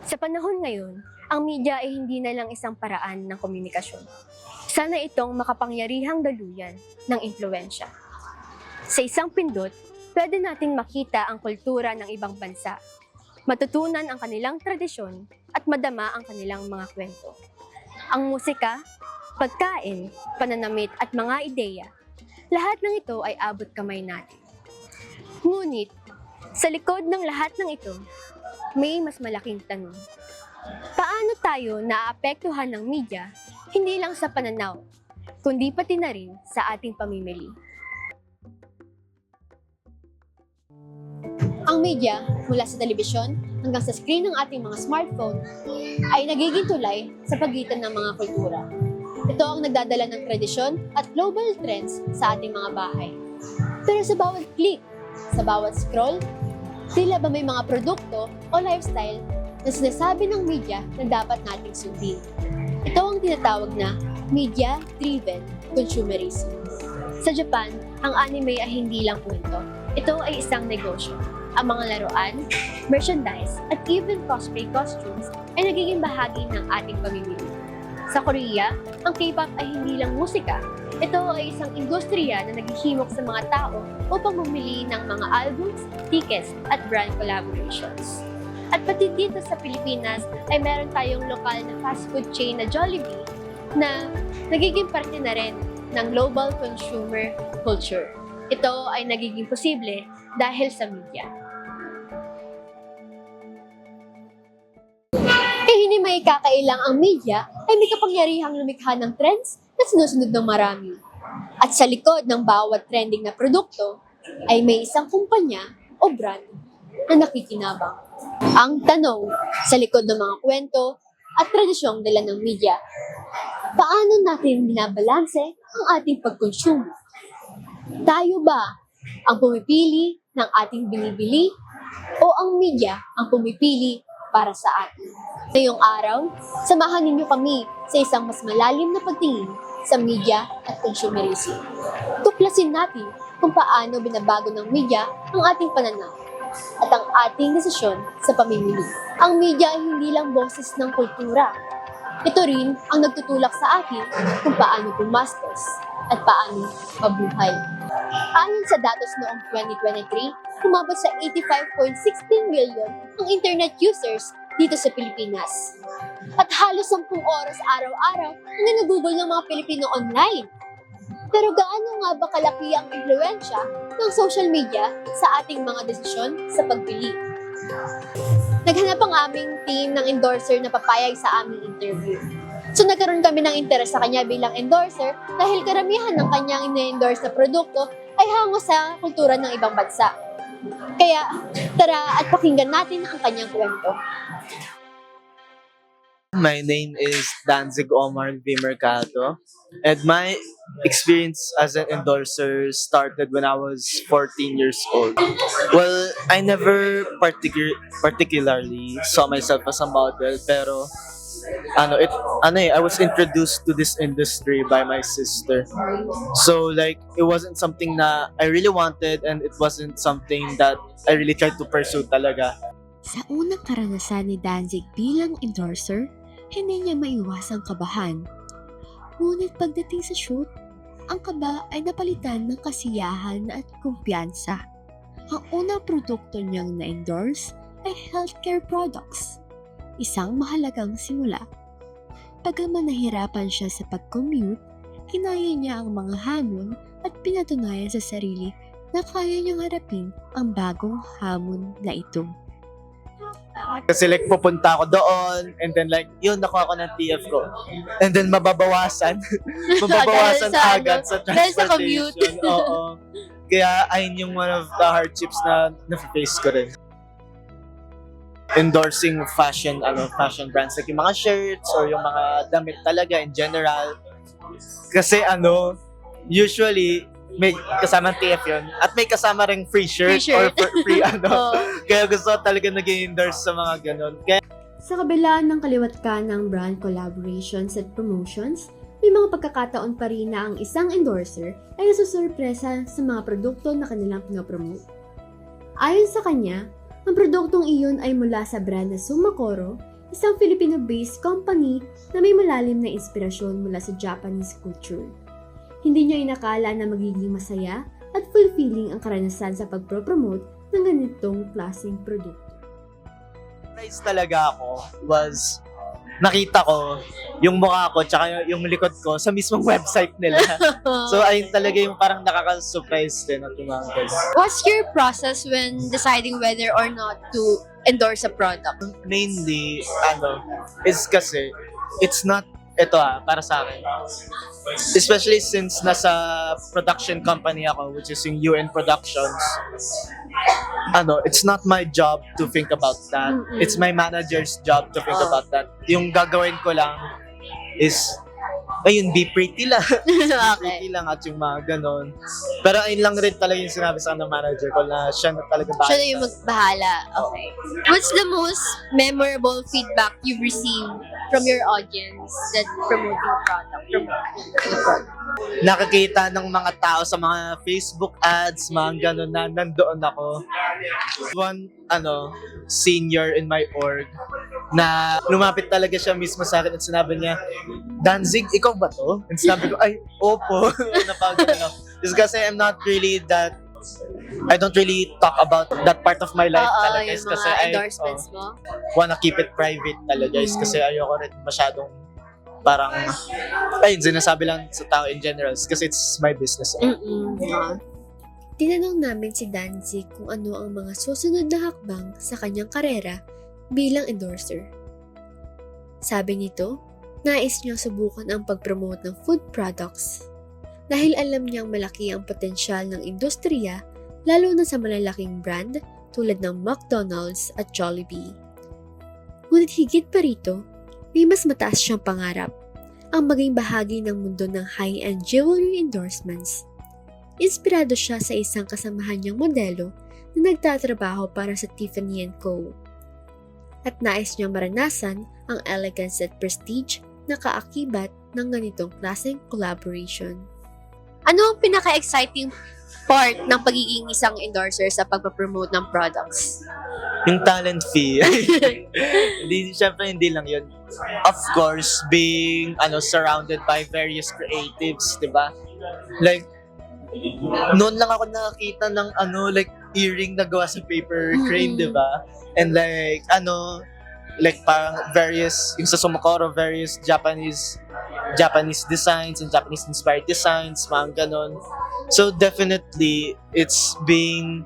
Sa panahon ngayon, ang media ay hindi na lang isang paraan ng komunikasyon. Sana itong makapangyarihang daluyan ng impluwensya. Sa isang pindot, pwede nating makita ang kultura ng ibang bansa, matutunan ang kanilang tradisyon at madama ang kanilang mga kwento. Ang musika, pagkain, pananamit at mga ideya, lahat ng ito ay abot kamay natin. Ngunit, sa likod ng lahat ng ito, may mas malaking tanong. Paano tayo naaapektuhan ng media, hindi lang sa pananaw, kundi pati na rin sa ating pamimili? Ang media, mula sa telebisyon hanggang sa screen ng ating mga smartphone, ay nagiging tulay sa pagitan ng mga kultura. Ito ang nagdadala ng tradisyon at global trends sa ating mga bahay. Pero sa bawat click, sa bawat scroll, tila ba may mga produkto o lifestyle na sinasabi ng media na dapat nating sundin. Ito ang tinatawag na media-driven consumerism. Sa Japan, ang anime ay hindi lang kwento. Ito ay isang negosyo. Ang mga laruan, merchandise, at even cosplay costumes ay nagiging bahagi ng ating pamimili. Sa Korea, ang K-pop ay hindi lang musika. Ito ay isang industriya na naghihimok sa mga tao upang bumili ng mga albums, tickets, at brand collaborations. At pati dito sa Pilipinas ay meron tayong lokal na fast food chain na Jollibee na nagiging parte na rin ng global consumer culture. Ito ay nagiging posible dahil sa media. Hindi may kakailang ang media ay may kapangyarihang lumikha ng trends na sinusunod ng marami. At sa likod ng bawat trending na produkto ay may isang kumpanya o brand na nakikinabang. Ang tanong sa likod ng mga kwento at tradisyong dala ng media, paano natin binabalanse ang ating pagkonsumo? Tayo ba ang pumipili ng ating binibili o ang media ang pumipili para sa atin? Ngayong araw, samahan ninyo kami sa isang mas malalim na pagtingin sa media at consumerism. Tuklasin natin kung paano binabago ng media ang ating pananaw at ang ating desisyon sa pamimili. Ang media ay hindi lang boses ng kultura. Ito rin ang nagtutulak sa atin kung paano pumastos at paano mabuhay. Ayon sa datos noong 2023, umabot sa 85.16 million ang internet users dito sa Pilipinas. At halos 10 oras araw-araw ang ginugugol ng mga Pilipino online. Pero gaano nga ba kalaki ang impluwensya ng social media sa ating mga desisyon sa pagpili? Naghanap ang aming team ng endorser na papayag sa aming interview. So nagkaroon kami ng interes sa kanya bilang endorser dahil karamihan ng kanyang ina-endorse na produkto ay hango sa kultura ng ibang bansa. Kaya tara at pakinggan natin ang kanyang kwento. My name is Danzig Omar V. Mercado, and my experience as an endorser started when I was 14 years old. Well, I never particularly saw myself as a model, pero I was introduced to this industry by my sister. So like it wasn't something that I really wanted, and it wasn't something that I really tried to pursue talaga. Sa unang karanasan ni Danzig bilang endorser, hindi niya maiwasang kabahan. Ngunit pagdating sa shoot, ang kaba ay napalitan ng kasiyahan at kumpiyansa. Ang unang produkto niyang na-endorse ay healthcare products, isang mahalagang simula. Pagkaman nahirapan siya sa pag-commute, kinaya niya ang mga hamon at pinatunayan sa sarili na kaya niyang harapin ang bagong hamon na ito. Kasi like pupunta ako doon, and then like yun, nakuha ko ng TF ko. And then mababawasan Dahil sa agad sa dahil sa commute. transportation. Oo. Kaya ayun yung one of the hardships na na-face ko rin. Endorsing fashion brands, like yung mga shirts or yung mga damit talaga in general. Kasi usually may kasamang TF yun at may kasama ring free shirt, or free Oo. Kaya gusto ko talaga nag-endorse sa mga ganun. Kaya Sa kabila ng kaliwat-ka ng brand collaborations at promotions, may mga pagkakataon pa rin na ang isang endorser ay nasusurpresa sa mga produkto na kanilang pinopromote. Ayon sa kanya, ang produktong iyon ay mula sa brand na Sumakoro, isang Filipino-based company na may malalim na inspirasyon mula sa Japanese culture. Hindi niya inakala na magiging masaya at fulfilling ang karanasan sa pagpropromote ng ganitong klaseng produkto. Surprise talaga ako was nakita ko yung mukha ko tsaka yung likod ko sa mismong website nila. So ayun talaga yung parang nakaka-surprise din at tumangkos. What's your process when deciding whether or not to endorse a product? Mainly, is kasi it's not para sa akin. Especially since nasa production company ako, which is yung UN Productions. It's not my job to think about that. Mm-mm. It's my manager's job to think about that. Yung gagawin ko lang is, ayun, be pretty lang. Okay. Pretty lang at yung mga ganon. Pero ayun lang rin talaga yung sinabi sa ng manager ko na siya na talaga Siya na yung magbahala. Okay. What's the most memorable feedback you've received from your audience that promoting the product? Nakakita ng mga tao sa mga Facebook ads, mga ganon na nandoon ako. One, senior in my org na lumapit talaga siya mismo sa akin at sinabi niya, Danzig, ikaw ba to? And sinabi ko, ay, opo. Napagano ako. Just kasi I don't really talk about that part of my life talaga. Yung Is mga kasi endorsements mo. wanna keep it private talaga. Is kasi ayoko rin masyadong parang, ayun, sinasabi lang sa tao in general. Kasi it's my business. Tinanong namin si Danzig kung ano ang mga susunod na hakbang sa kanyang karera bilang endorser. Sabi nito, nais niyang subukan ang pag-promote ng food products dahil alam niyang malaki ang potensyal ng industriya lalo na sa malalaking brand tulad ng McDonald's at Jollibee. Ngunit higit pa rito, may mas mataas siyang pangarap, ang maging bahagi ng mundo ng high-end jewelry endorsements. Inspirado siya sa isang kasamahan niyang modelo na nagtatrabaho para sa Tiffany & Co. At nais niyang maranasan ang elegance at prestige na kaakibat ng ganitong klaseng collaboration. Ano ang pinaka-exciting part ng pagiging isang endorser sa pagpapromote ng products? Yung talent fee. Syempre hindi lang yun. Of course, being surrounded by various creatives, di ba? Like, noon lang ako nakakita ng earring na gawa sa paper crane, di ba? And like parang various, yung sa Sumokoro, various Japanese designs and Japanese inspired designs, mga ganon. So definitely, it's being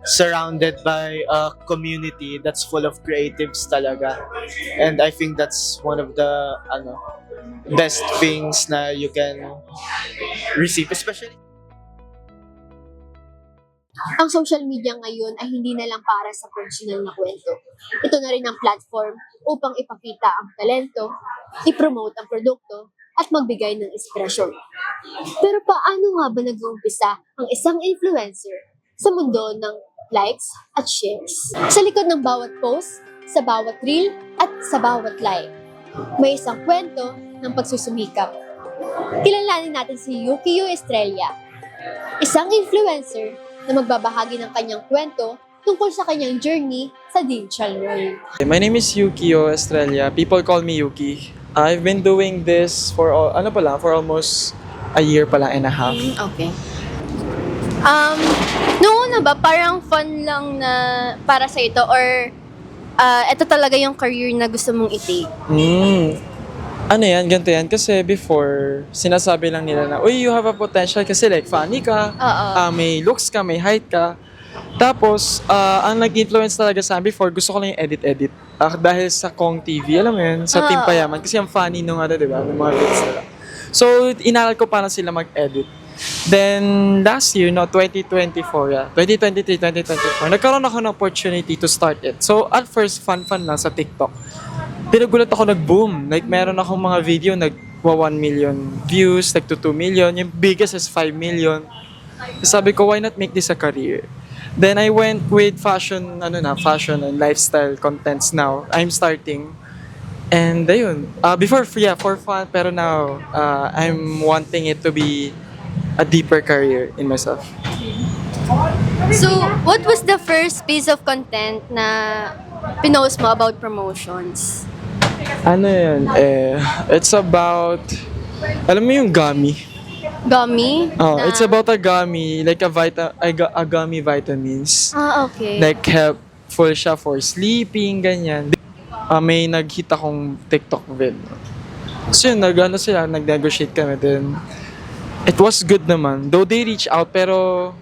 surrounded by a community that's full of creatives talaga. And I think that's one of the best things na you can receive, especially Ang social media ngayon ay hindi na lang para sa personal na kwento. Ito na rin ang platform upang ipakita ang talento, i-promote ang produkto, at magbigay ng inspirasyon. Pero paano nga ba nag-uumpisa ang isang influencer sa mundo ng likes at shares? Sa likod ng bawat post, sa bawat reel, at sa bawat live, may isang kwento ng pagsusumikap. Kilalanin natin si Yukio Estrella, isang influencer na magbabahagi ng kanyang kwento tungkol sa kanyang journey sa digital world. My name is Yukio Estrella. People call me Yuki. I've been doing this for almost a year and a half. Okay. Noong una ba, parang fun lang na para sa ito or ito talaga yung career na gusto mong i-take? Ganito yan. Kasi before, sinasabi lang nila na, uy, you have a potential kasi like funny ka, may looks ka, may height ka. Tapos, ang nag-influence talaga sa akin before, gusto ko lang yung edit-edit. Dahil sa Kong TV, alam mo yun, sa Team Payaman. Kasi ang funny nung diba, ng mga bits nila. So, inaral ko paano sila mag-edit. Then, last year, 2023, nagkaroon ako ng opportunity to start it. So, at first, fun lang sa TikTok. Pinagulat ako nag-boom. Like, meron akong mga video nag-1 million views, nag-2 million. Yung biggest is 5 million. Sabi ko, why not make this a career? Then I went with fashion and lifestyle contents now. I'm starting. And ayun. Before, for fun. Pero now, I'm wanting it to be a deeper career in myself. So, what was the first piece of content na pinost mo about promotions? Ano yun? It's about, alam mo yung gummy? Gummy? Oh, na- it's about a gummy, like a gummy vitamins. Okay. Like helpful siya for sleeping, ganyan. May nag-hit akong TikTok vid. So yun, nag-negotiate kami din. It was good naman. Though they reach out, pero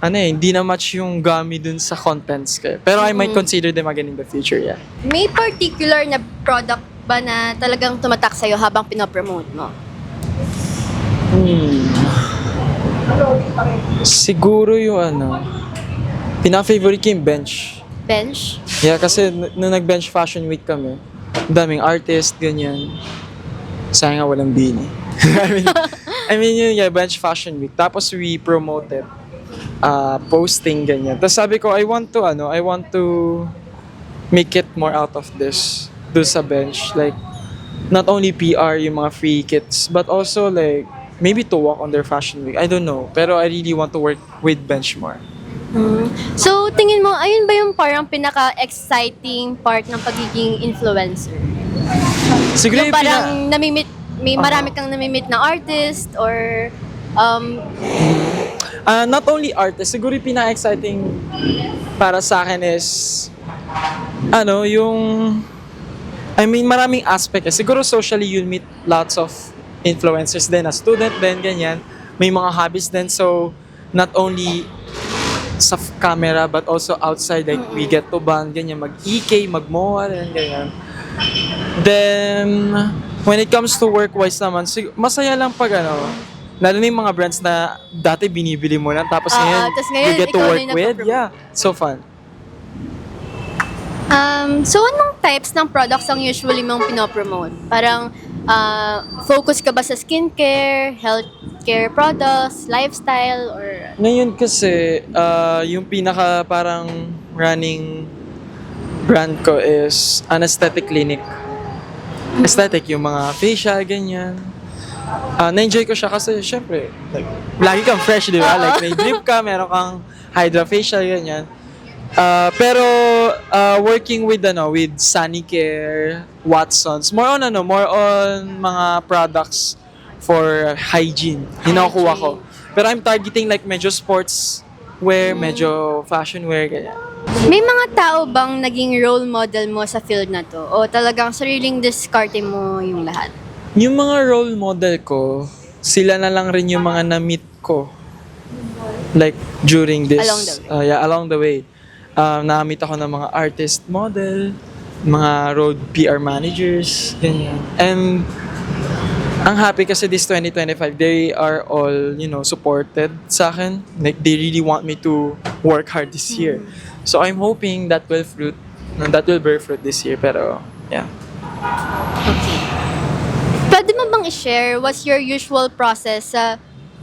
hindi na match yung gummy dun sa contents ko. Pero I might consider them again in the future, yeah. May particular na product ba na talagang tumatak sa'yo habang pinopromote mo? Siguro yung pinaka-favorite ko yung bench. Bench? Yeah, kasi nung nag-bench fashion week kami, ang daming artist, ganyan. Sayang nga walang bini. I mean yun, bench fashion week. Tapos we promoted posting, ganyan. Tapos sabi ko, I want to make it more out of this. Do sa bench. Like, not only PR yung mga free kits, but also like, maybe to walk on their fashion week. I don't know. Pero I really want to work with bench more. So, tingin mo, ayun ba yung parang pinaka-exciting part ng pagiging influencer? Siguro Yung parang marami kang namimit na artist or not only artist, siguro yung pinaka-exciting para sa akin is, maraming aspect. Siguro socially, you'll meet lots of influencers din, as student din, ganyan. May mga hobbies din, so not only sa camera, but also outside, like we get to band, ganyan, mag-EK, mag-MOA, ganyan. Then, when it comes to work-wise naman, masaya lang pag lalo na yung mga brands na dati binibili mo lang, tapos ngayon, tas ngayon, you get to ikaw na work yung with. nagpo-promote. Yeah, so fun. So, anong types ng products ang usually mong pinopromote? Parang, focus ka ba sa skincare, healthcare products, lifestyle, or... Ngayon kasi, yung pinaka parang running brand ko is an aesthetic clinic. Aesthetic, yung mga facial, ganyan. Na-enjoy ko siya kasi, syempre, like, lagi kang fresh, di ba? Like, may drip ka, meron kang hydrofacial, ganyan. Pero working with Sanicare, Watsons, more on mga products for hygiene. Hinakuha ko. Pero I'm targeting like medyo sports wear, medyo fashion wear, ganyan. May mga tao bang naging role model mo sa field na to? O talagang sariling diskarte mo yung lahat? Yung mga role model ko, sila na lang rin yung mga na-meet ko. Like during this along the way. Na-meet ako ng mga artist model, mga road PR managers, ganyan. And ang happy kasi this 2025, they are all, supported sa akin. Like, they really want me to work hard this year. So, I'm hoping that will bear fruit this year. Pero, yeah. Okay. Pwede mo bang i-share what's your usual process sa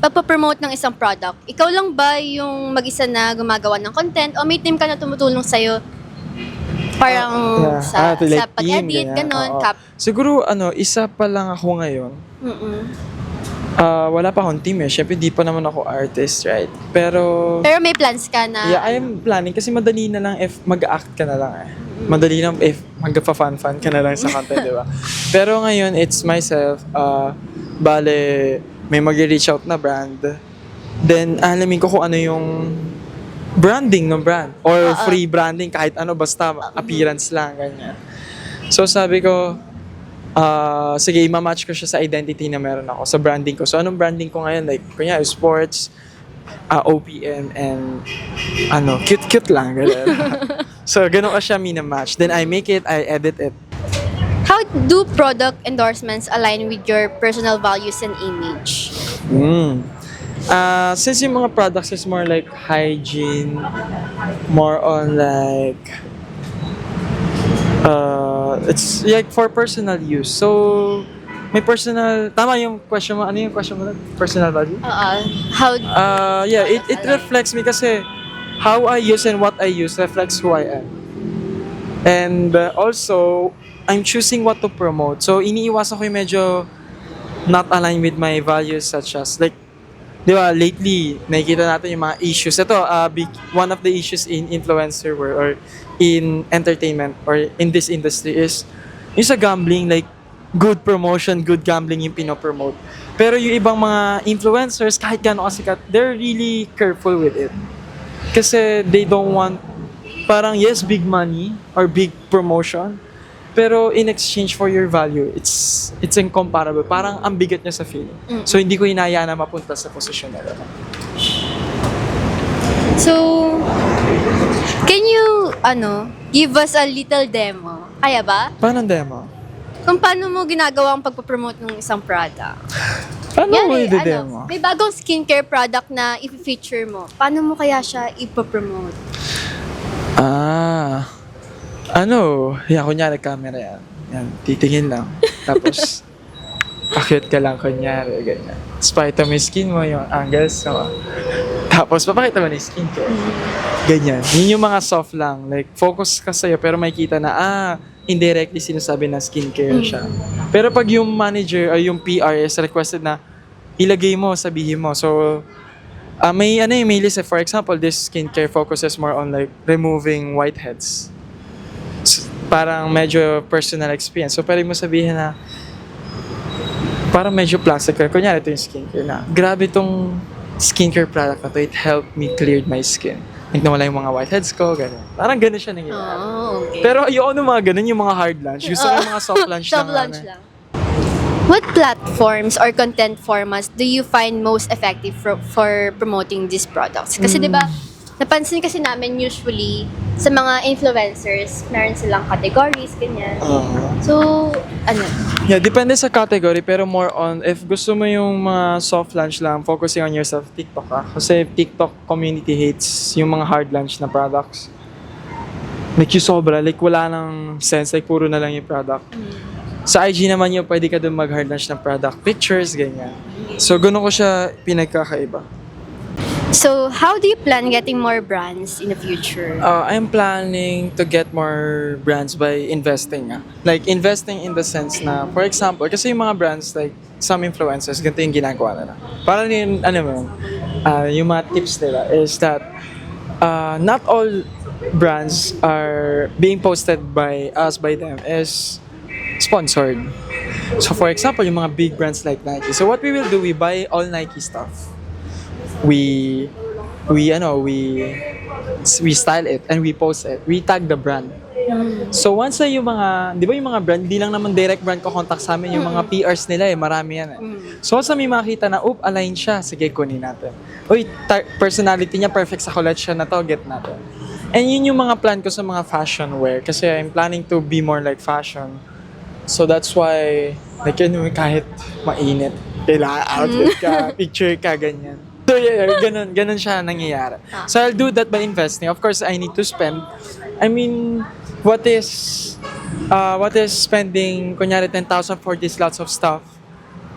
pagpapromote ng isang product? Ikaw lang ba yung mag-isa na gumagawa ng content o may team ka na tumutulong sa'yo? Parang sa like pag-edit, team, ganyan. ganon, Oo. Siguro, isa pa lang ako ngayon. Wala pa akong team eh. Siyempre, di pa naman ako artist, right? Pero may plans ka na? yeah, I am planning kasi madali na lang if mag-act ka na lang eh. Madali lang if magpa-fan-fan ka na lang sa content, di ba? Pero ngayon, it's myself. Bale, may mag-reach out na brand. Then, alamin ko kung ano yung branding ng brand. Or free branding, kahit ano, basta appearance lang, ganyan. So, sabi ko, sige, ima-match ko siya sa identity na meron ako, sa branding ko. So, anong branding ko ngayon? Like, kunya, sports, OPM, and cute-cute lang, ganyan. So, ganun ko siya mina-match. Then, I make it, I edit it. How do product endorsements align with your personal values and image? Since yung mga products is more like hygiene, more on like, it's like for personal use. So, may tama yung question mo, ano yung question mo? Personal value? How Yeah, it reflects me kasi how I use and what I use reflects who I am. And also, I'm choosing what to promote. So, iniiwasan ko yung medyo not aligned with my values such as, like, di ba, lately, nakikita natin yung mga issues. Ito, one of the issues in influencer world or in entertainment or in this industry is yung sa gambling, like, good promotion, good gambling yung pinopromote. Pero yung ibang mga influencers, kahit gaano kasikat, they're really careful with it. Kasi they don't want, parang yes, big money or big promotion, pero in exchange for your value, it's incomparable. Parang ang bigat niya sa feeling. So hindi ko hinaya na mapunta sa posisyon na gano'n. So, can you, give us a little demo? Kaya ba? Paano ang demo? Kung paano mo ginagawa ang pagpapromote ng isang product. Paano mo Yan i-demo? may bagong skincare product na i-feature mo. Paano mo kaya siya ipapromote? Kunyari camera yan. Yan, titingin lang. Tapos, pakit ka lang kunyari, ganyan. Spite mo yung skin mo, yung angles mo. Tapos, papakita mo na yung skin ko. Ganyan. Yun yung mga soft lang. Like, focus ka sa'yo, pero makikita na, indirectly sinasabi na skincare siya. Pero pag yung manager o yung PR is requested na ilagay mo, sabihin mo. So, may list. For example, this skincare focuses more on like removing whiteheads. So, parang medyo personal experience. So, pwede mo sabihin na parang medyo plastic. Kunyari ito yung skincare na. Grabe itong skincare product na to. It helped me clear my skin. Nawala yung mga whiteheads ko, gano'n. Parang gano'n siya nangyayari. Okay. Pero ayoko ng mga gano'n, yung mga hard lunch. Gusto ko yung mga soft lunch lang. Soft lunch lang. What platforms or content formats do you find most effective for promoting these products? Kasi 'di ba, napansin kasi namin usually sa mga influencers, meron silang categories, ganyan. So, Yeah, depende sa category, pero more on, if gusto mo yung mga soft lunch lang, focusing on yourself, TikTok ka. Kasi TikTok community hates yung mga hard lunch na products. Like yung sobra, like wala nang sense, like puro na lang yung product. Sa IG naman yung pwede ka dun mag-hard lunch ng product, pictures, ganyan. So, ganun ko siya pinagkakaiba. so how do you plan getting more brands in the future? I'm planning to get more brands by investing. Like, investing in the sense na, for example, kasi yung mga brands, like, some influencers, ganito yung ginagawa nila. Parang yung, yung mga tips nila is that not all brands are being posted by us, by them, is sponsored. So, for example, yung mga big brands like Nike. So, what we will do, we buy all Nike stuff. We style it and we post it. We tag the brand. So once na yung mga, di ba yung mga brand, di lang naman direct brand ko contact sa amin, yung mga PRs nila marami yan . So once na may makita na, align siya, sige kunin natin. Personality niya, perfect sa collection na to, get natin. And yun yung mga plan ko sa mga fashion wear, kasi I'm planning to be more like fashion. So that's why, like kahit mainit, kailangan outfit ka, picture ka, ganyan. So yeah, ganun siya nangyayari. So I'll do that by investing. Of course, I need to spend. I mean, what is spending, kunyari 10,000 for these lots of stuff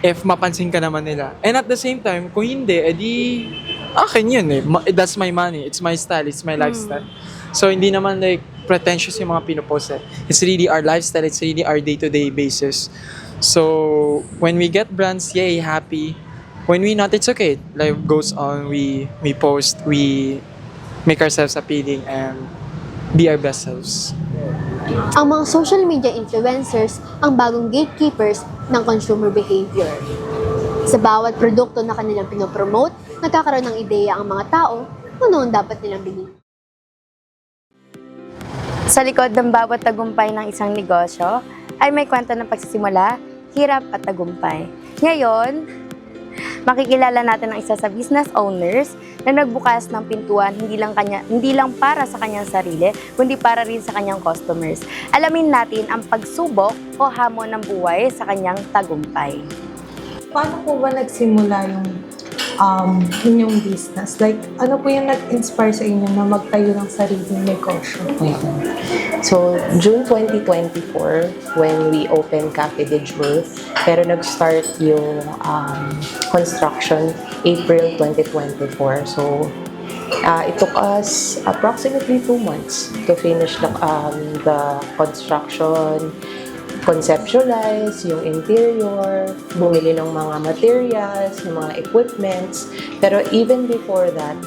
if mapansin ka naman nila. And at the same time, kung hindi, edi akin yun . That's my money. It's my style. It's my lifestyle. So hindi naman like pretentious yung mga pinopost . It's really our lifestyle. It's really our day-to-day basis. So when we get brands, yay, happy. When we not, it's okay. Life goes on. We post. We make ourselves appealing and be our best selves. Ang mga social media influencers ang bagong gatekeepers ng consumer behavior. Sa bawat produkto na kanilang pinopromote, nagkakaroon ng ideya ang mga tao kung noon dapat nilang bilhin. Sa likod ng bawat tagumpay ng isang negosyo ay may kwento ng pagsisimula, hirap at tagumpay. Ngayon, makikilala natin ang isa sa business owners na nagbukas ng pintuan hindi lang para sa kanyang sarili, kundi para rin sa kanyang customers. Alamin natin ang pagsubok o hamon ng buhay sa kanyang tagumpay. Paano po ba nagsimula yung inyong business? Like, ano po yung nag-inspire sa inyo na magtayo ng sariling negosyo? So, June 2024, when we opened Cafe de Jewel, pero nag-start yung construction April 2024. So, it took us approximately 2 months to finish the construction, conceptualize yung interior, bumili ng mga materials, ng mga equipments. Pero even before that,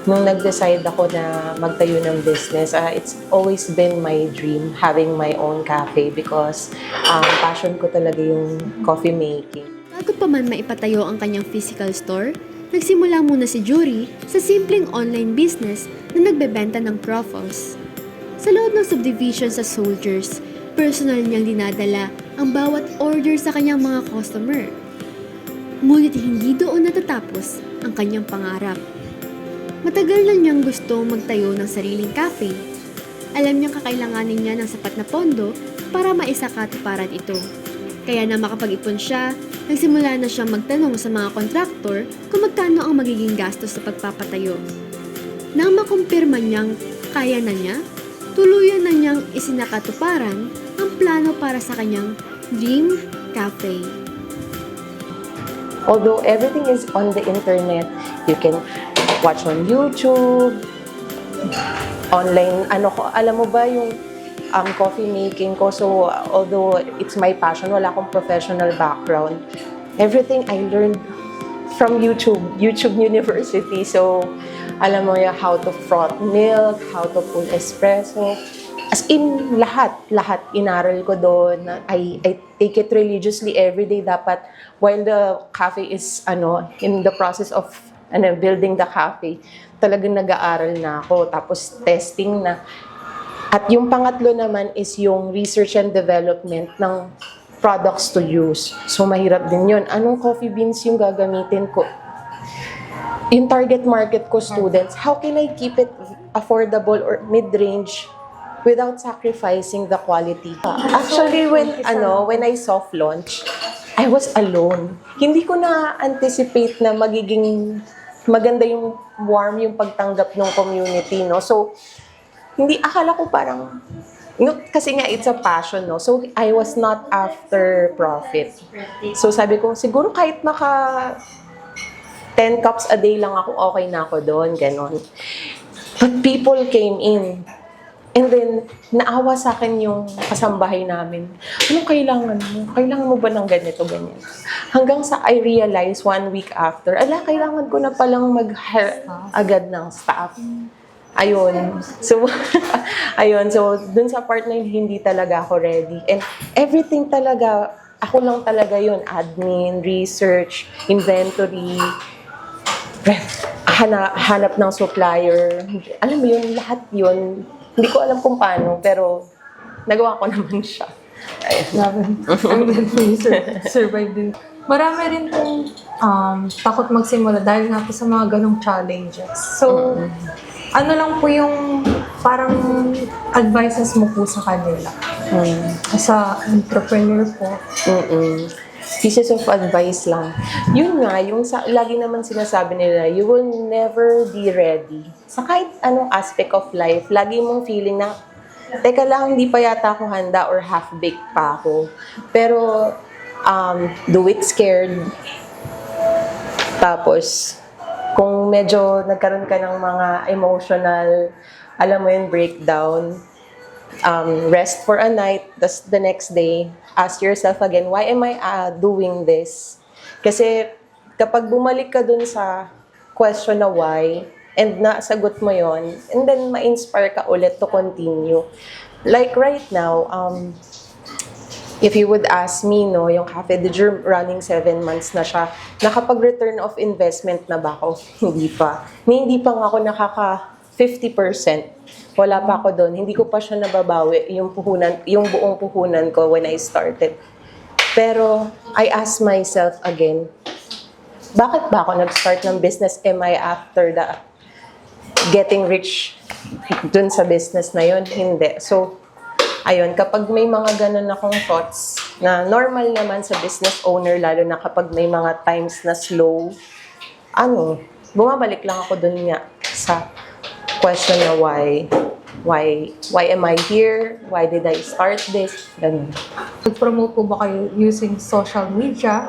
nung nag-decide ako na magtayo ng business, it's always been my dream having my own cafe because passion ko talaga yung coffee making. Bago pa man maipatayo ang kanyang physical store, nagsimula muna si Jury sa simpleng online business na nagbebenta ng Profos. Sa loob ng subdivision sa Soldiers, personal niyang dinadala ang bawat order sa kanyang mga customer. Ngunit hindi doon natatapos ang kanyang pangarap. Matagal na niyang gusto magtayo ng sariling cafe. Alam niyang kakailanganin niya ng sapat na pondo para maisakatuparan ito. Kaya na makapag-ipon siya, nagsimula na siyang magtanong sa mga kontraktor kung magkano ang magiging gastos sa pagpapatayo. Nang makumpirma niyang kaya na niya, tuluyan na niyang isinakatuparan ang plano para sa kanyang Dream Cafe. Although everything is on the internet, you can watch on YouTube, online, alam mo ba yung coffee making ko, so although it's my passion, wala akong professional background, everything I learned from YouTube University, so alam mo yung how to froth milk, how to pull espresso, as in lahat inaral ko doon. I take it religiously every day. Dapat while the cafe is in the process of building the cafe, talagang nag-aaral na ako, tapos testing na. At yung pangatlo naman is yung research and development ng products to use. So mahirap din yun. Anong coffee beans yung gagamitin ko? Yung target market ko, students, how can I keep it affordable or mid-range without sacrificing the quality? Actually, when I soft launch, I was alone. Hindi ko na-anticipate na magiging maganda yung warm yung pagtanggap ng community, no? So, hindi, akala ko parang, kasi nga it's a passion, no? So, I was not after profit. So, sabi ko, siguro kahit 10 cups a day lang ako, okay na ako doon, ganon. But people came in. And then, naawa sa akin yung kasambahay namin. Anong kailangan mo? Kailangan mo ba ng ganito, ganyan? Hanggang sa I realized 1 week after, kailangan ko na palang mag-hire agad ng staff. Ayun. So, So, dun sa part na yun, hindi talaga ako ready. And everything talaga, ako lang talaga yun. Admin, research, inventory, hanap ng supplier. Alam mo yun, lahat yun. Hindi ko alam kung paano, pero nagawa ko naman siya. Survive din. Marami rin pong takot magsimula dahil nga po sa mga ganong challenges. So, ano lang po yung parang advices mo po sa kanila? Sa entrepreneur po. Pieces of advice lang. Yun nga, yung lagi naman sinasabi nila, you will never be ready. Sa kahit anong aspect of life, lagi mong feeling na, teka lang, hindi pa yata ako handa or half-baked pa ako. Pero, do it scared. Tapos, kung medyo nagkaroon ka ng mga emotional, alam mo yun, breakdown, rest for a night, tas the next day, ask yourself again, why am I doing this? Kasi kapag bumalik ka dun sa question na why, and nasagot mo yon, and then ma-inspire ka ulit to continue. Like right now, if you would ask me, no, yung Cafe de Jour running 7 months na siya, nakapag-return of investment na ba ako? Hindi pa. Hindi pa nga ako nakaka 50%. Wala pa ako doon. Hindi ko pa siya nababawi, yung buong puhunan ko when I started. Pero, I asked myself again, bakit ba ako nag-start ng business? Am I after the getting rich dun sa business na yun? Hindi. So, ayun, kapag may mga ganun akong thoughts na normal naman sa business owner, lalo na kapag may mga times na slow, bumabalik lang ako dun nga sa question na why am I here? Why did I start this? Ganun. Nag-promote po ba kayo using social media?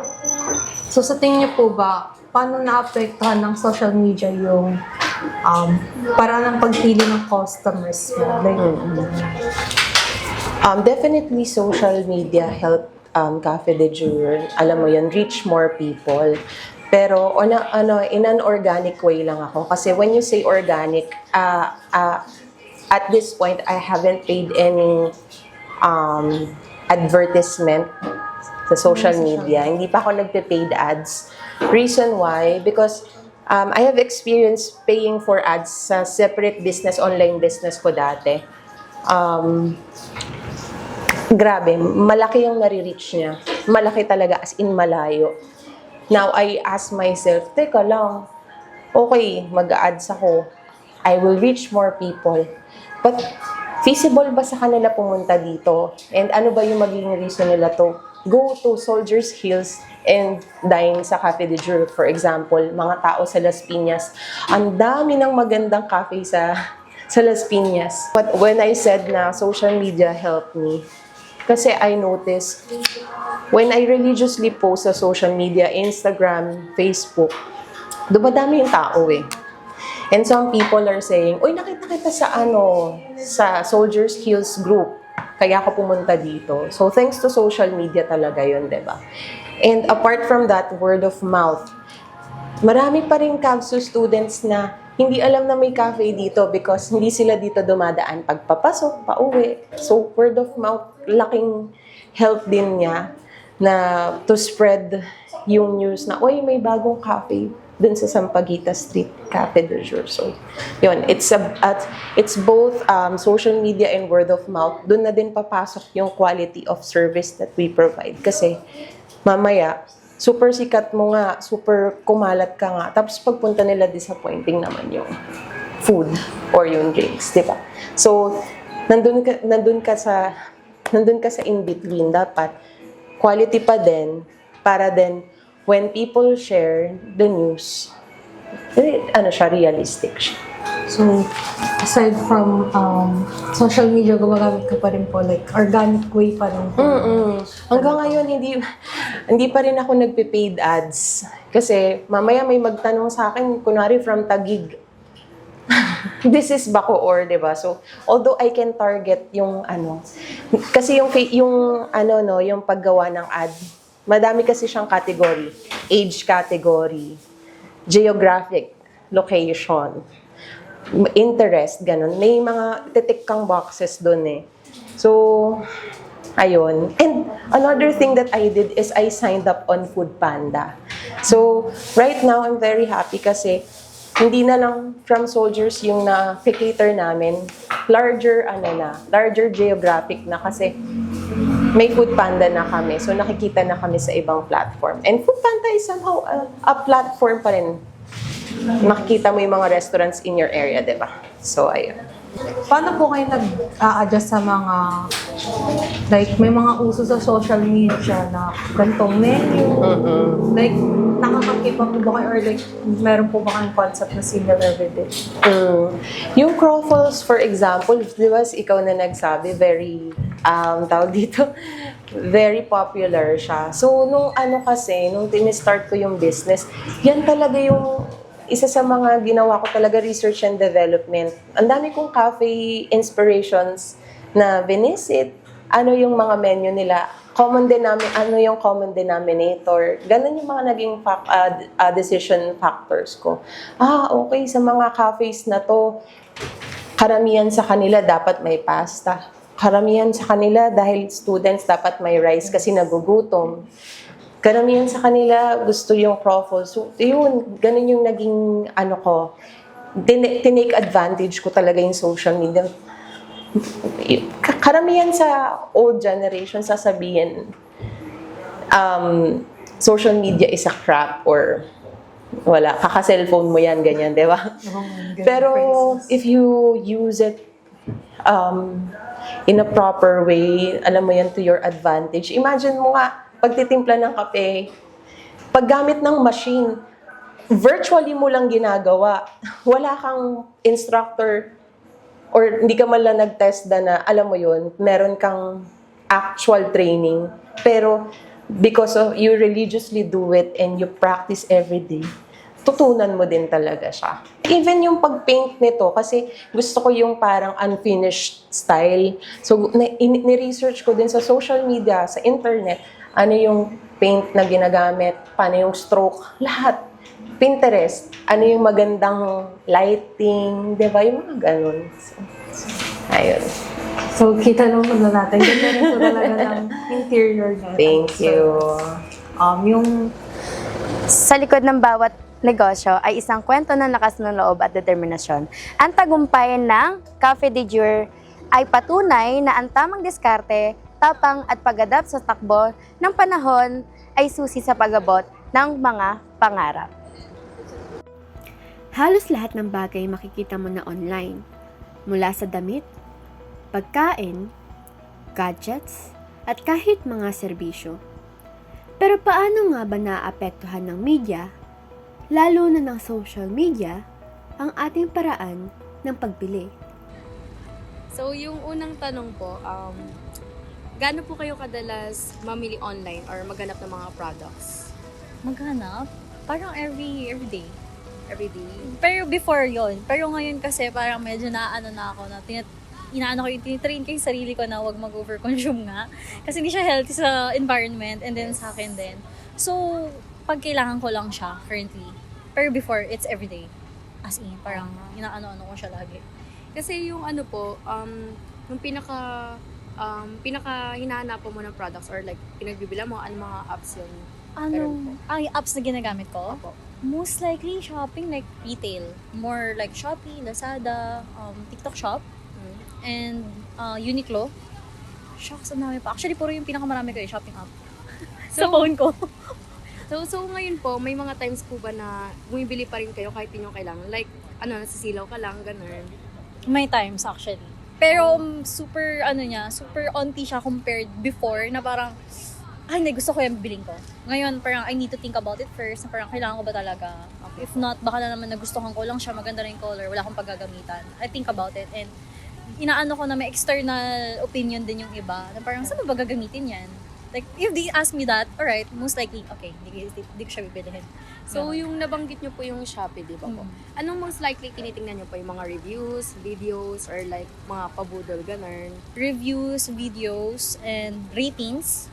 So sa tingin niyo po ba, paano naapektuhan ng social media yung paraan ng pagpili ng customers mo? Definitely social media helped Cafe de Jour, alam mo yan, reach more people. Pero in an organic way lang ako. Kasi when you say organic, at this point, I haven't paid any advertisement sa social media. Hindi pa ako nagpe-paid ads. Reason why? Because I have experience paying for ads sa separate business, online business ko dati. Grabe, malaki yung nare-reach niya. Malaki talaga, as in malayo. Now, I ask myself, teka lang, okay, mag-ads ako. I will reach more people. But, feasible ba sa kanila pumunta dito? And ano ba yung magiging reason nila to go to Soldiers Hills and dine sa Cafe de Jour? For example, mga tao sa Las Piñas. Ang dami ng magandang cafe sa Las Piñas. But when I said na social media helped me, kasi I noticed, when I religiously post sa social media, Instagram, Facebook, dumadami yung tao eh. And some people are saying, uy, nakita kita sa Soldiers Hills group. Kaya ako pumunta dito. So, thanks to social media talaga yun, diba? And apart from that, word of mouth. Marami pa rin CAVSU students na hindi alam na may cafe dito because hindi sila dito dumadaan pagpapasok, pauwi. So, word of mouth, laking help din niya na to spread yung news na, uy, may bagong cafe dun sa Sampaguita Street, Cafe de Jour. So, yun, it's both social media and word of mouth. Dun na din papasok yung quality of service that we provide. Kasi, mamaya, super sikat mo nga, super kumalat ka nga, tapos pagpunta nila, disappointing naman yung food or yung drinks, di ba? So, nandun ka sa in-between, dapat quality pa din, para din, when people share the news, realistic siya. So, aside from social media, gumagamit ka pa rin po, like, organic way pa rin po. Hanggang ngayon, hindi pa rin ako nagpe-paid ads. Kasi, mamaya may magtanong sa akin, kunwari from Taguig, this is Bacoor, di ba? So, although I can target yung kasi yung paggawa ng ad, madami kasi siyang category. Age category, geographic location, interest, ganun. May mga titik kang boxes doon eh. So, ayun. And another thing that I did is I signed up on Foodpanda. So, right now, I'm very happy kasi hindi na lang from Soldiers yung na-cater namin. Larger geographic na kasi may Foodpanda na kami. So, nakikita na kami sa ibang platform. And Foodpanda is somehow a platform pa rin. Makikita mo yung mga restaurants in your area, di ba? So, ayun. Paano po kayo nag-a-adjust sa mga, like, may mga uso sa social media na gantong menu? Like, nakaka-keep up po ba kayo or like, meron po ba kayong concept na single everyday? Yung Croffles, for example, di ba, ikaw na nagsabi, very, tawag dito, very popular siya. So, nung tinistart ko yung business, yan talaga yung isa sa mga ginawa ko talaga, research and development. Ang dami kong cafe inspirations na binisit. Ano yung mga menu nila? Ano yung common denominator? Ganun yung mga naging decision factors ko. Okay, sa mga cafes na to, karamihan sa kanila dapat may pasta. Karamihan sa kanila dahil students dapat may rice kasi nagugutom. Karamihan sa kanila gusto yung Croffles. So, yun, ganun yung naging ko. Tinake advantage ko talaga yung social media. Karamihan sa old generation sasabihin, social media is a crap or wala, kaka-cellphone mo yan, ganyan, di ba? Pero if you use it in a proper way, alam mo yan to your advantage. Imagine mo nga, pagtitimpla ng kape, paggamit ng machine, virtually mo lang ginagawa. Wala kang instructor or hindi ka man lang nag-test na alam mo yun, meron kang actual training. Pero because of you religiously do it and you practice every day, tutunan mo din talaga siya. Even yung pag-paint nito, kasi gusto ko yung parang unfinished style. So, ni-research ko din sa social media, sa internet, ano yung paint na ginagamit, paano yung stroke, lahat. Pinterest, ano yung magandang lighting, di ba? Yung mga ganun. So, ayun. So, kita naman po natin. Ganda rin po talaga ng interior niya. Thank you. Yung Sa likod ng bawat negosyo ay isang kwento ng lakas ng loob at determinasyon. Ang tagumpay ng Cafe de Jour ay patunay na ang tamang diskarte, tapang at pag-adapt sa takbo ng panahon ay susi sa pag-abot ng mga pangarap. Halos lahat ng bagay makikita mo na online. Mula sa damit, pagkain, gadgets, at kahit mga serbisyo. Pero paano nga ba naapektuhan ng media, lalo na ng social media, ang ating paraan ng pagbili? So, yung unang tanong po, gaano po kayo kadalas mamili online or maghanap ng mga products? Maghanap? Parang every day. Every day? Pero before yon. Pero ngayon kasi parang medyo naano na ako na inaano ko yung tinitrain ko yung sarili ko na wag mag-overconsume nga. Kasi hindi siya healthy sa environment and then sa akin din. So, pag kailangan ko lang siya currently. Pero before, it's everyday. As in, parang inaano-ano ko siya lagi. Kasi yung ano po, yung pinaka hinahanapan mo ng products or like pinagbibila mo, ano mga apps yun? Ay, apps na ginagamit ko? Opo. Most likely shopping like retail. More like Shopee, Lazada, TikTok Shop, and Uniqlo. Shucks, ang dami pa. Actually, puro yung pinakamarami ko shopping app. Sa phone ko. So ngayon po, may mga times po ba na bumibili pa rin kayo kahit di nyo kailangan? Like, nasisilaw ka lang, ganun. May times actually. Pero super onti siya compared before na parang, hindi, gusto ko yung biling ko. Ngayon, parang I need to think about it first, na parang kailangan ko ba talaga? If not, baka na naman nagustuhan ko lang siya, maganda rin yung color, wala akong paggagamitan. I think about it and inaano ko na may external opinion din yung iba, na parang saan ba gagamitin yan? Like, if they ask me that, alright, most likely, okay, di ko siya bibilihin. So, yung nabanggit nyo po yung Shopee, di ba po? Anong most likely tinitingnan nyo po? Yung mga reviews, videos, or like mga pabudol, ganun? Reviews, videos, and ratings.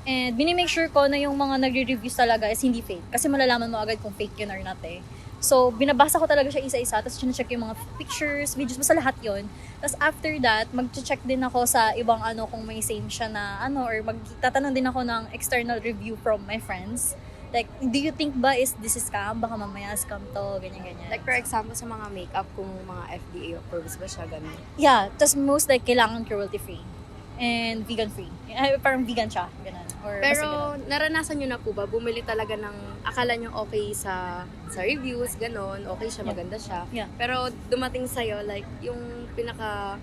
And minimake sure ko na yung mga nagre-reviews talaga is hindi fake. Kasi malalaman mo agad kung fake yun or not eh. So, binabasa ko talaga siya isa-isa, tapos check yung mga pictures, videos, basta lahat yun. Tapos after that, mag-check din ako sa ibang kung may same siya na or magtatanong din ako ng external review from my friends. Like, do you think ba this is scam? Baka mamaya scam to, ganyan-ganyan. Like for example, sa mga makeup, kung mga FDA approved ba siya, ganun? Yeah, tapos most like kailangan cruelty-free and vegan-free. Parang vegan siya, ganun. Or Pero naranasan nyo na po ba, bumili talaga ng akala nyo okay sa reviews, ganun, okay siya, Yeah. maganda siya. Yeah. Pero dumating sa'yo, like, yung pinaka,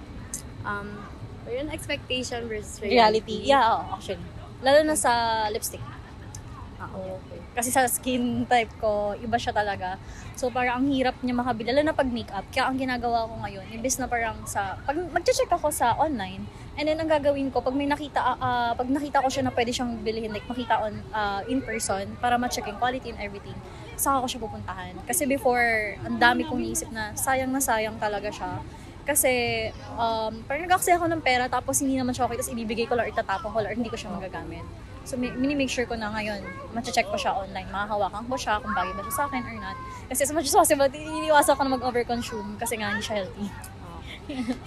yun, expectation versus reality. reality. Yeah, actually. Lalo na sa lipstick. Okay. Kasi sa skin type ko, iba siya talaga. So parang ang hirap niya makabili, lalo na pag makeup. Kaya ang ginagawa ko ngayon, imbes na parang pag mag-check ako sa online, and then ang gagawin ko, pag nakita ko siya na pwede siyang bilhin, like makita in person, para ma-check yung quality and everything, saka ko siya pupuntahan. Kasi before, ang dami kong naisip na sayang talaga siya. Kasi parang nag-aksaya ako ng pera, tapos hindi naman siya okay, tapos ibibigay ko lang, itatapon ko lang, or hindi ko siya magagamit. So, mini-make sure ko na ngayon, ma-check ko siya online, makahawakan ko siya, kung bagay ba siya sa akin or not. Kasi as much as possible, iniiwasan ko na mag-overconsume kasi nga hindi siya healthy.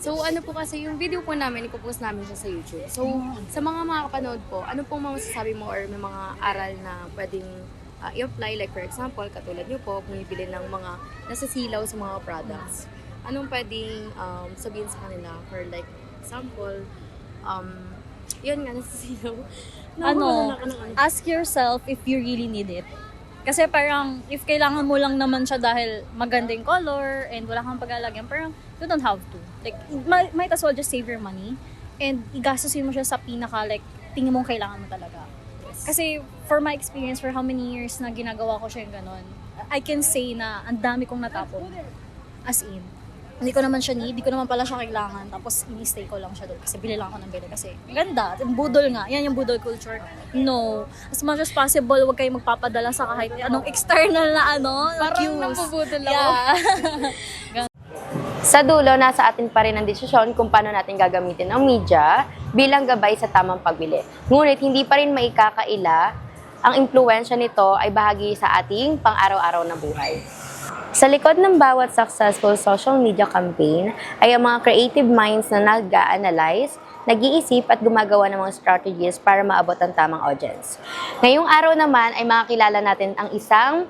So ano po kasi, yung video po namin, ipopost namin siya sa YouTube. So, sa mga makakapanood po, ano pong masasabi mo or may mga aral na pwedeng i-apply? Like for example, katulad nyo po, bumibili ng mga nasasilaw sa mga products. Anong pwedeng sabihin sa kanila? For like example, yun nga, nasasilaw. Ask yourself if you really need it. Kasi parang, if kailangan mo lang naman siya dahil maganda yung color and wala kang pag-alagyan, parang you don't have to. Like, might as well just save your money and igastusin mo siya sa pinaka, like, tingin mong kailangan mo talaga. Kasi, for my experience, for how many years na ginagawa ko siya yung ganon, I can say na ang dami kong natapon. As in, hindi ko naman siya need, hindi ko naman pala siya kailangan, tapos ini-stay ko lang siya doon kasi bili lang ako ng bili kasi ganda, budol nga, yan yung budol culture. No, as much as possible, huwag kayong magpapadala sa kahit anong external na Parang nambubudol ako. Yeah. Sa dulo, nasa atin pa rin ang desisyon kung paano natin gagamitin ang media bilang gabay sa tamang pagbili. Ngunit hindi pa rin maikakaila ang impluwensya nito ay bahagi sa ating pang-araw-araw na buhay. Sa likod ng bawat successful social media campaign ay ang mga creative minds na nag-a-analyze, nag-iisip at gumagawa ng mga strategies para maabot ang tamang audience. Ngayong araw naman ay makakilala natin ang isang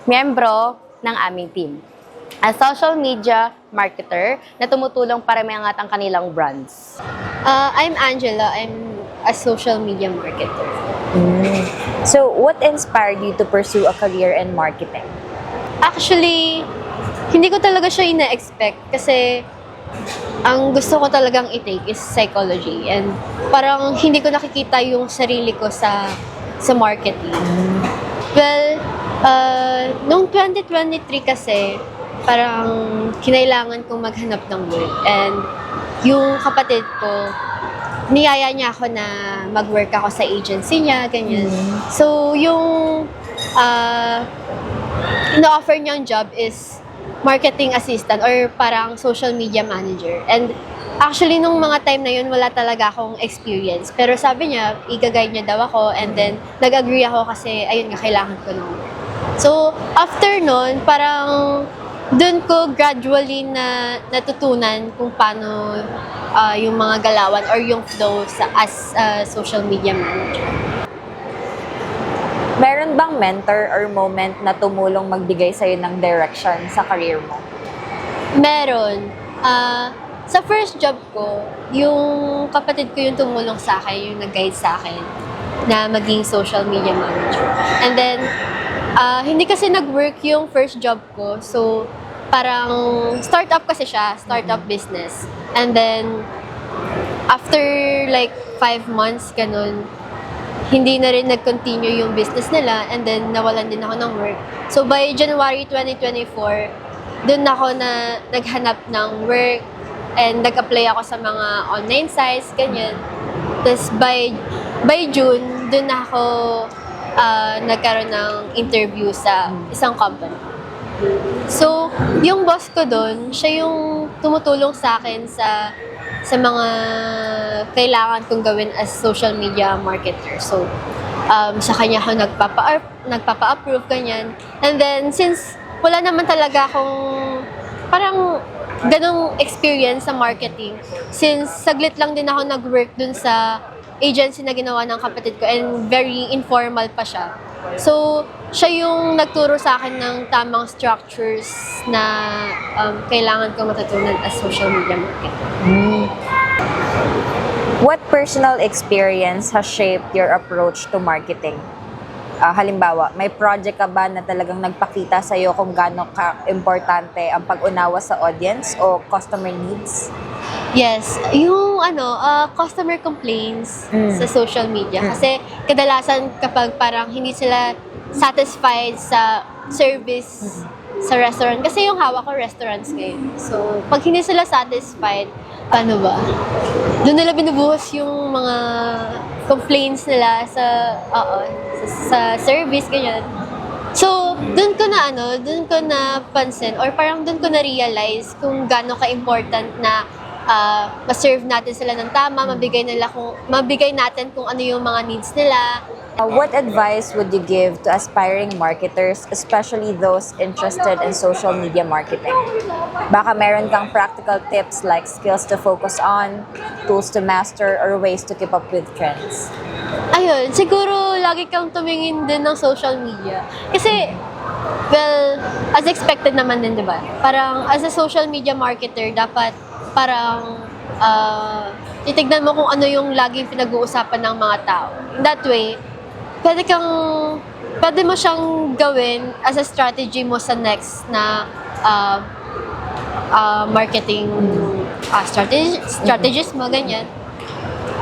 miyembro ng aming team. A social media marketer na tumutulong para maangat ang kanilang brands. I'm Angela. I'm a social media marketer. So, what inspired you to pursue a career in marketing? Actually, hindi ko talaga siya ina-expect kasi ang gusto ko talagang i-take is psychology and parang hindi ko nakikita yung sarili ko sa marketing. Well, nung 2023 kasi parang kinailangan kong maghanap ng work and yung kapatid ko niyaya niya ako na mag-work ako sa agency niya, ganyan. So, yung ino-offer niyang job is marketing assistant or parang social media manager. And actually, nung mga time na yun, wala talaga akong experience. Pero sabi niya, i-guide niya daw ako and then nag-agree ako kasi ayun nga, kailangan ko nung. So, after nun, parang doon ko gradually na natutunan kung paano yung mga galawan or yung flow as a social media manager. Meron bang mentor or moment na tumulong magbigay sa'yo ng direction sa career mo? Meron. Sa first job ko, yung kapatid ko yung tumulong sa akin, yung nag-guide sa akin na maging social media manager. And then, hindi kasi nag-work yung first job ko. So, parang startup kasi siya, startup business. And then, after like 5 months, ganun, hindi na rin nag-continue yung business nila and then nawalan din ako ng work. So by January 2024, doon ako na naghanap ng work and nag-apply ako sa mga online sites, ganyan. Tapos by June, doon ako nagkaroon ng interview sa isang company. So, yung boss ko doon, siya yung tumutulong sa akin sa mga kailangan kong gawin as social media marketer. So, sa kanya ako nagpapa-approve, ganyan. And then, since wala naman talaga akong parang ganong experience sa marketing, since saglit lang din ako nag-work dun sa agency na ginawa ng kapatid ko and very informal pa siya. So, siya yung nagturo sa akin ng tamang structures na kailangan kong matutunan as social media marketer. What personal experience has shaped your approach to marketing? Halimbawa, may project ka ba na talagang nagpakita sa'yo kung gaano ka-importante ang pag-unawa sa audience o customer needs? Yes, yung customer complaints sa social media. Kasi kadalasan kapag parang hindi sila satisfied sa service sa restaurant. Kasi yung hawak ko restaurants ngayon. So, pag hindi sila satisfied, paano ba? Doon nila binubuhos yung mga complaints nila sa service, ganyan. So, doon ko na pansin or parang doon ko na realize kung gaano ka-important na ma-serve natin sila ng tama, mabigay natin kung ano yung mga needs nila. What advice would you give to aspiring marketers, especially those interested in social media marketing? Baka meron kang practical tips like skills to focus on, tools to master, or ways to keep up with trends? Ayun, siguro lagi kang tumingin din ng social media. Kasi, well, as expected naman din, di ba? Parang as a social media marketer, dapat parang titignan mo kung ano yung laging pinag-uusapan ng mga tao. In that way, pwede mo siyang gawin as a strategy mo sa next na marketing strategies mo, ganyan.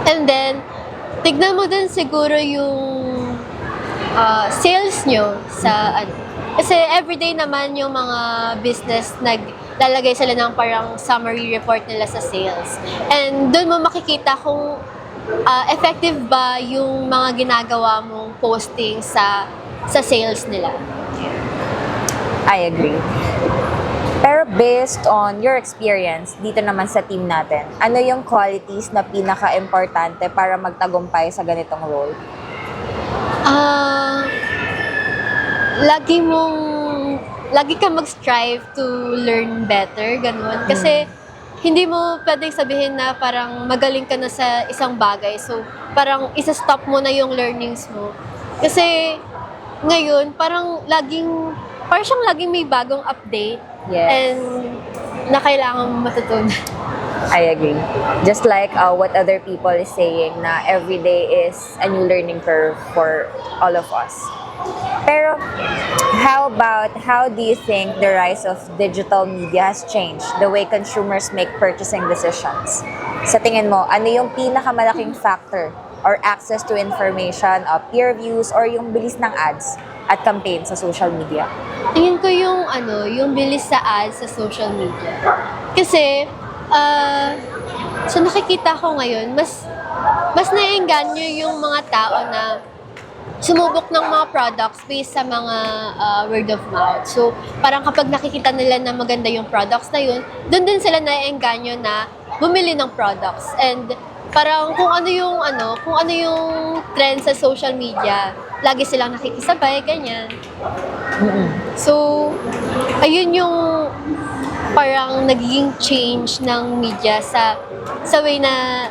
And then, tignan mo din siguro yung sales nyo sa kasi everyday naman yung mga business naglalagay sila ng parang summary report nila sa sales. And doon mo makikita kung effective ba yung mga ginagawa mong posting sa sales nila. I agree. Pero based on your experience dito naman sa team natin, ano yung qualities na pinaka-importante para magtagumpay sa ganitong role? Ah, lagi ka mag-strive to learn better, ganun. Kasi, hindi mo pwedeng sabihin na parang magaling ka na sa isang bagay. So, parang isa-stop mo na yung learnings mo. Kasi, ngayon, parang siyang laging may bagong update. Yes. And, na kailangan mo matutunan. I agree. Just like what other people is saying na every day is a new learning curve for all of us. Pero how do you think the rise of digital media has changed the way consumers make purchasing decisions? Sa tingin mo, ano yung pinakamalaking factor or access to information, peer reviews, or yung bilis ng ads at campaign sa social media? Tingin ko yung bilis sa ads sa social media. Kasi, sa nakikita ko ngayon, mas naiengganyo yung mga tao na sumubok ng mga products based sa mga word of mouth. So, parang kapag nakikita nila na maganda yung products na yun, doon din sila naiengganyo na bumili ng products. And parang kung ano yung trend sa social media, lagi silang nakikisabay, ganyan. So, ayun yung parang nagiging change ng media sa way na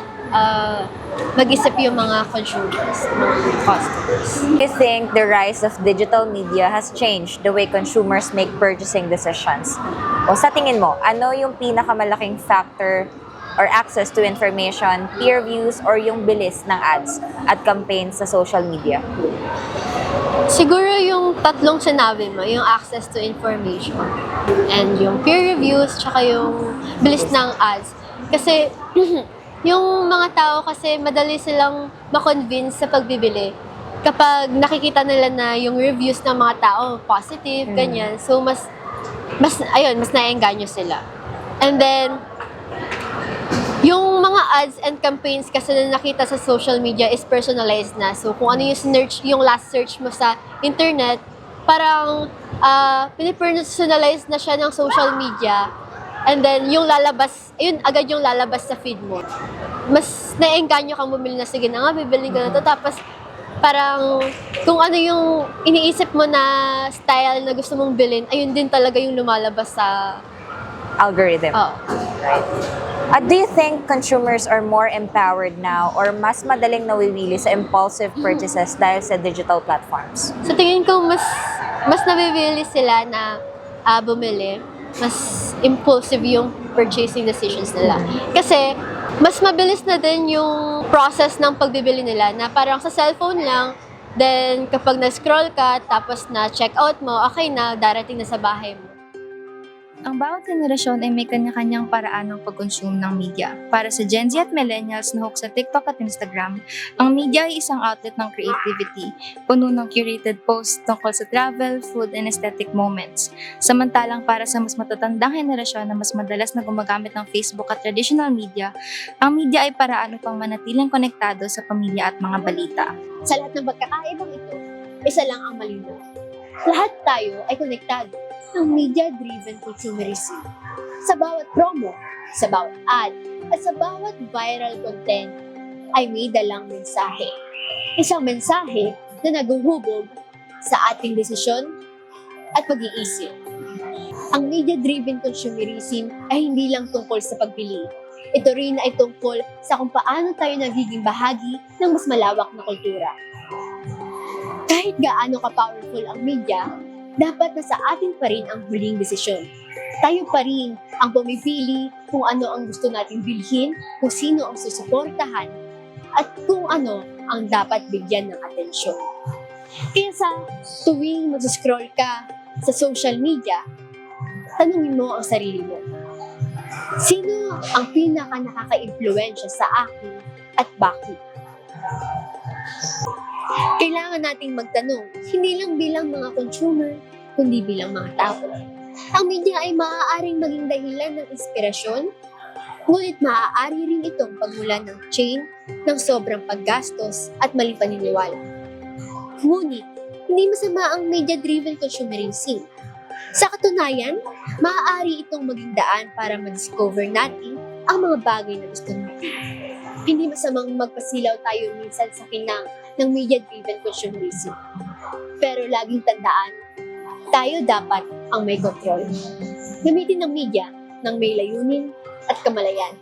mag-isip yung mga consumers, mga customers. Do you think the rise of digital media has changed the way consumers make purchasing decisions? O sa tingin mo, ano yung pinakamalaking factor or access to information, peer views, or yung bilis ng ads at campaigns sa social media? Siguro yung tatlong sinabi mo, yung access to information, and yung peer reviews, tsaka yung bilis ng ads. Kasi, yung mga tao kasi madali silang ma-convince sa pagbibili kapag nakikita nila na yung reviews ng mga tao positive, ganyan. So, mas naiengganyo sila. And then, yung mga ads and campaigns kasi na nakita sa social media is personalized na. So, kung ano yung last search mo sa internet, parang pinipersonalize na siya ng social media. And then, yung lalabas, agad yung lalabas sa feed mo. Mas naengganyo kang bumili na, sige na nga, bibili ka na to. Tapos, parang, kung ano yung iniisip mo na style na gusto mong bilhin, ayun din talaga yung lumalabas sa Algorithm. Right. Do you think consumers are more empowered now or mas madaling nawiwili sa impulsive purchases dahil sa digital platforms? Sa tingin ko, mas nabibili sila na bumili. Mas impulsive yung purchasing decisions nila. Kasi, mas mabilis na din yung process ng pagbibili nila na parang sa cellphone lang, then kapag na-scroll ka, tapos na-check out mo, okay na, darating na sa bahay mo. Ang bawat henerasyon ay may kanya-kanyang paraan ng pag-consume ng media. Para sa Gen Z at Millennials na hook sa TikTok at Instagram, ang media ay isang outlet ng creativity, puno ng curated posts tungkol sa travel, food, and aesthetic moments. Samantalang para sa mas matatandang henerasyon na mas madalas na gumagamit ng Facebook at traditional media, ang media ay paraan upang manatiling konektado sa pamilya at mga balita. Sa lahat ng pagkakaibang ito, isa lang ang malinaw. Lahat tayo ay konektado ng media-driven consumerism. Sa bawat promo, sa bawat ad, at sa bawat viral content ay may dalang mensahe. Isang mensahe na naguhubog sa ating desisyon at pag-iisip. Ang media-driven consumerism ay hindi lang tungkol sa pagbili. Ito rin ay tungkol sa kung paano tayo nagiging bahagi ng mas malawak na kultura. Kahit gaano ka-powerful ang media, dapat nasa atin pa rin ang huling desisyon. Tayo pa rin ang pumipili kung ano ang gusto nating bilhin, kung sino ang susuportahan, at kung ano ang dapat bigyan ng atensyon. Kaya sa tuwing mag-scroll ka sa social media, tanungin mo ang sarili mo. Sino ang pinaka-nakaka-impluwensya sa akin at bakit? Kailangan nating magtanong, hindi lang bilang mga consumer, kundi bilang mga tao. Ang media ay maaaring maging dahilan ng inspirasyon, ngunit maaari rin itong pagmulan ng chain ng sobrang paggastos at maling paniniwala. Ngunit, hindi masama ang media-driven consumerism. Sa katunayan, maaari itong maging daan para ma-discover natin ang mga bagay na gusto natin. Hindi masamang magpasilaw tayo minsan sa kinang ng media-driven consumerism. Pero laging tandaan, tayo dapat ang may kontrol. Gamitin ng media ng may layunin at kamalayan.